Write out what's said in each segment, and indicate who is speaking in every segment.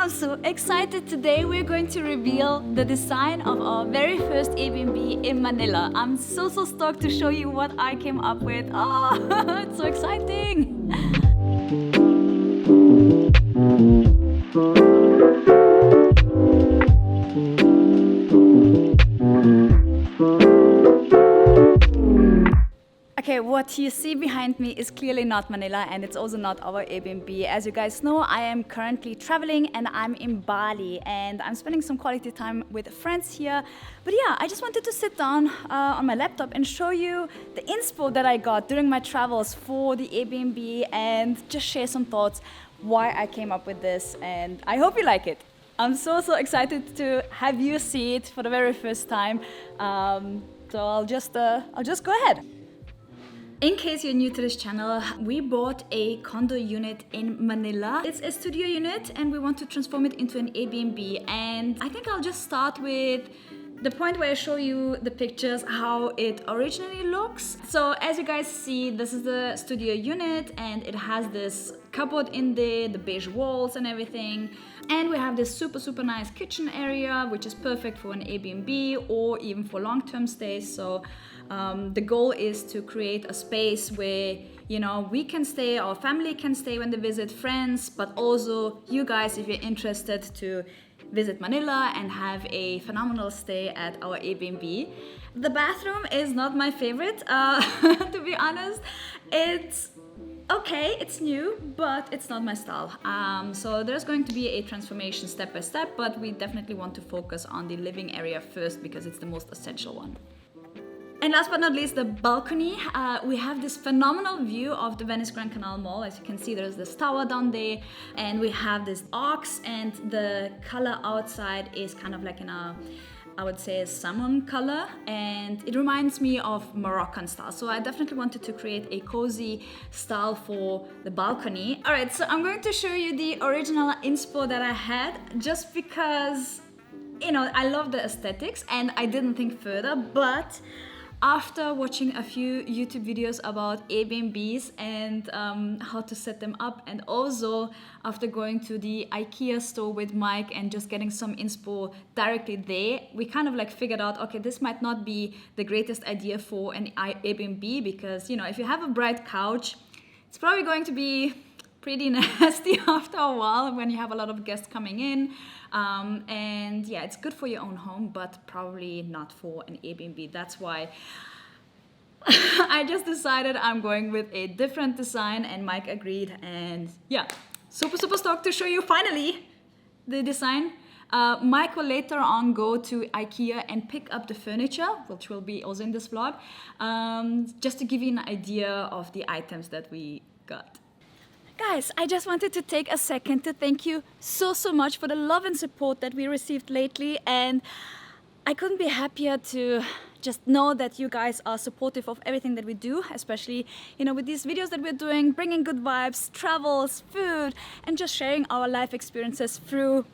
Speaker 1: I'm so excited. Today we're going to reveal the design of our very first Airbnb in Manila. I'm so stoked to show you what I came up with. Oh, it's so exciting. Okay, what you see behind me is clearly not Manila, and it's also not our Airbnb. As you guys know, I am currently traveling and I'm in Bali and I'm spending some quality time with friends here. But yeah, I just wanted to sit down on my laptop and show you the inspo that I got during my travels for the Airbnb and just share some thoughts why I came up with this, and I hope you like it. I'm so excited to have you see it for the very first time. So I'll just go ahead. In case you're new to this channel, we bought a condo unit in Manila. It's a studio unit and we want to transform it into an Airbnb. And I think I'll just start with the point where I show you the pictures, how it originally looks. So as you guys see, this is the studio unit and it has this cupboard in there, the beige walls and everything. And we have this super nice kitchen area, which is perfect for an Airbnb or even for long-term stays. So the goal is to create a space where, you know, we can stay, our family can stay when they visit, friends, but also you guys, if you're interested to visit Manila and have a phenomenal stay at our Airbnb. The bathroom is not my favorite, to be honest. It's okay, it's new, but it's not my style. So there's going to be a transformation step by step, but we definitely want to focus on the living area first because it's the most essential one. And last but not least, the balcony. We have this phenomenal view of the Venice Grand Canal Mall. As you can see, there's this tower down there, and we have this arcs, and the color outside is kind of like in a, I would say, a salmon color, and it reminds me of Moroccan style. So I definitely wanted to create a cozy style for the balcony. All right, so I'm going to show you the original inspo that I had, just because, you know, I love the aesthetics and I didn't think further, but after watching a few YouTube videos about Airbnbs and how to set them up, and also after going to the IKEA store with Mike and just getting some inspo directly there, we kind of like figured out, okay, this might not be the greatest idea for an Airbnb because, you know, if you have a bright couch, it's probably going to be pretty nasty after a while when you have a lot of guests coming in. And yeah, it's good for your own home, but probably not for an Airbnb. That's why I just decided I'm going with a different design, and Mike agreed. And yeah, super stoked to show you finally the design. Mike will later on go to IKEA and pick up the furniture, which will be also in this vlog, just to give you an idea of the items that we got. Guys, I just wanted to take a second to thank you so much for the love and support that we received lately, and I couldn't be happier to just know that you guys are supportive of everything that we do, especially, you know, with these videos that we're doing, bringing good vibes, travels, food, and just sharing our life experiences through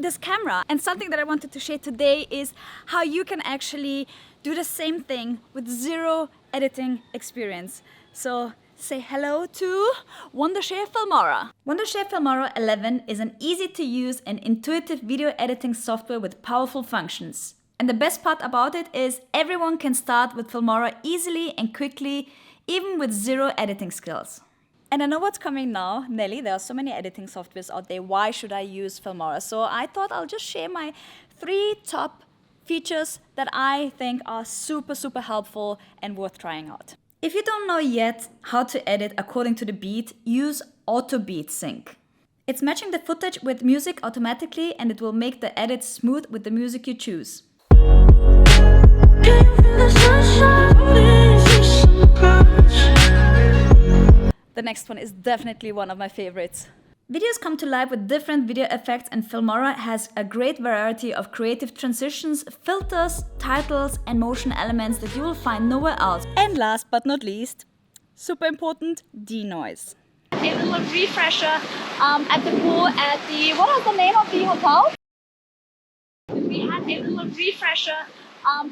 Speaker 1: this camera. And something that I wanted to share today is how you can actually do the same thing with zero editing experience. So say hello to Wondershare Filmora. Wondershare Filmora 11 is an easy-to-use and intuitive video editing software with powerful functions. And the best part about it is everyone can start with Filmora easily and quickly, even with zero editing skills. And I know what's coming now, Nelly, there are so many editing softwares out there, why should I use Filmora? So I thought I'll just share my 3 top features that I think are super helpful and worth trying out. If you don't know yet how to edit according to the beat, use Auto Beat Sync. It's matching the footage with music automatically, and it will make the edit smooth with the music you choose. The next one is definitely one of my favorites. Videos come to life with different video effects, and Filmora has a great variety of creative transitions, filters, titles, and motion elements that you will find nowhere else. And last but not least, super important, denoise. A little refresher at the pool at the, what was the name of the hotel? We had a little refresher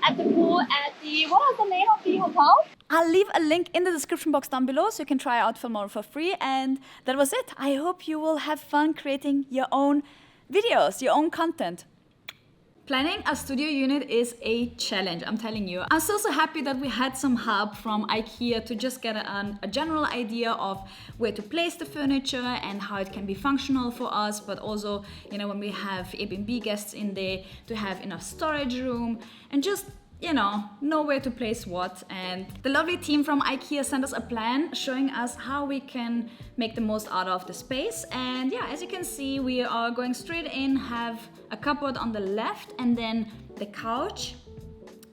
Speaker 1: at the pool at the, what was the name of the hotel? I'll leave a link in the description box down below so you can try out Filmora for free. And that was it. I hope you will have fun creating your own videos, your own content. Planning a studio unit is a challenge, I'm telling you. I'm so happy that we had some help from IKEA to just get a general idea of where to place the furniture and how it can be functional for us, but also, you know, when we have Airbnb guests in there, to have enough storage room and just, you know where to place what. And the lovely team from IKEA sent us a plan showing us how we can make the most out of the space. And yeah, as you can see, we are going straight in, have a cupboard on the left and then the couch,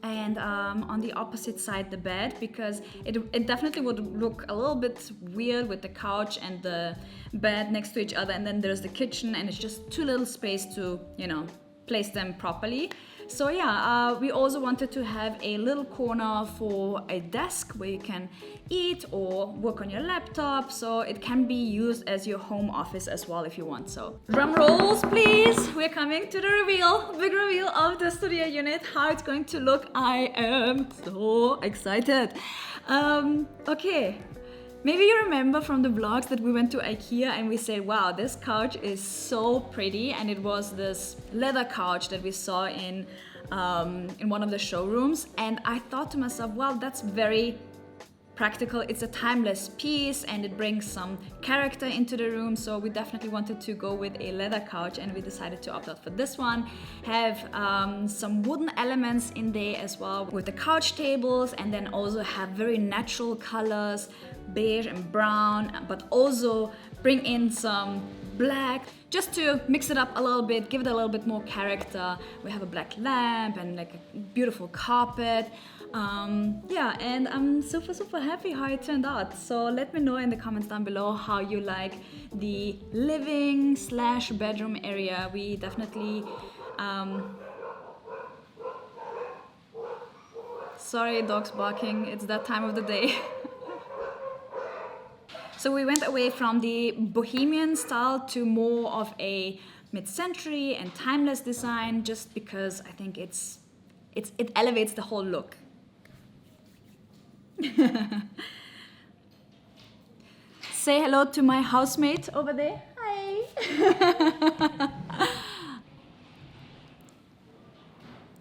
Speaker 1: and on the opposite side the bed, because it definitely would look a little bit weird with the couch and the bed next to each other, and then there's the kitchen and it's just too little space to, you know, place them properly. So yeah, we also wanted to have a little corner for a desk where you can eat or work on your laptop, so it can be used as your home office as well if you want. So drum rolls please, we're coming to the reveal, big reveal of the studio unit, how it's going to look. I am so excited. Okay. Maybe you remember from the vlogs that we went to IKEA and we said, wow, this couch is so pretty, and it was this leather couch that we saw in one of the showrooms, and I thought to myself, well, that's very practical. It's a timeless piece and it brings some character into the room, so we definitely wanted to go with a leather couch, and we decided to opt out for this one. Have some wooden elements in there as well with the couch tables, and then also have very natural colors, beige and brown, but also bring in some black just to mix it up a little bit, give it a little bit more character. We have a black lamp and like a beautiful carpet. Yeah, and I'm super happy how it turned out. So let me know in the comments down below how you like the living / bedroom area. We definitely sorry, dogs barking, it's that time of the day. So we went away from the bohemian style to more of a mid-century and timeless design, just because I think it elevates the whole look. Say hello to my housemate over there. Hi.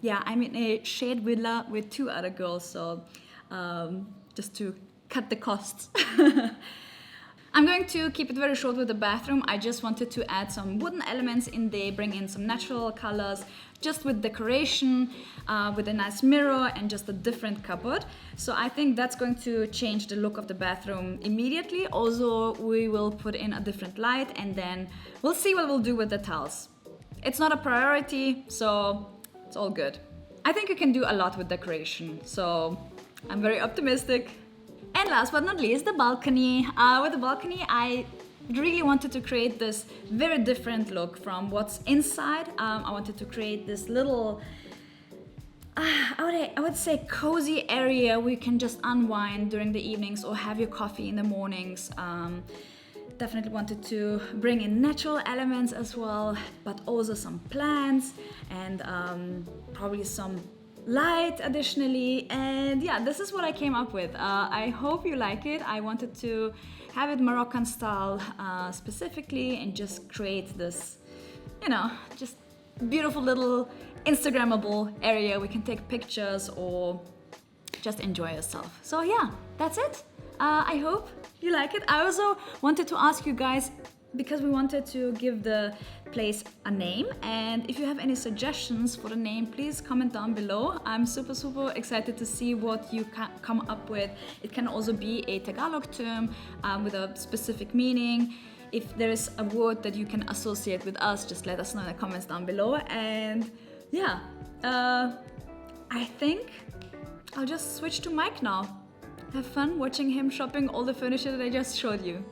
Speaker 1: Yeah, I'm in a shared villa with 2 other girls, so just to cut the costs. I'm going to keep it very short with the bathroom. I just wanted to add some wooden elements in there, bring in some natural colors, just with decoration, with a nice mirror and just a different cupboard. So I think that's going to change the look of the bathroom immediately. Also, we will put in a different light, and then we'll see what we'll do with the tiles. It's not a priority, so it's all good. I think you can do a lot with decoration, so I'm very optimistic. And last but not least, the balcony. With the balcony, I really wanted to create this very different look from what's inside. I wanted to create this little, I would say cozy area where you can just unwind during the evenings or have your coffee in the mornings. Definitely wanted to bring in natural elements as well, but also some plants and probably some light additionally. And yeah, this is what I came up with. I hope you like it. I wanted to have it Moroccan style specifically, and just create this, you know, just beautiful little Instagrammable area. We can take pictures or just enjoy yourself. So yeah, that's it. I hope you like it. I also wanted to ask you guys, because we wanted to give the place a name, and if you have any suggestions for the name, please comment down below. I'm super excited to see what you come up with. It can also be a Tagalog term with a specific meaning. If there is a word that you can associate with us, just let us know in the comments down below. And yeah, I think I'll just switch to Mike now. Have fun watching him shopping all the furniture that I just showed you.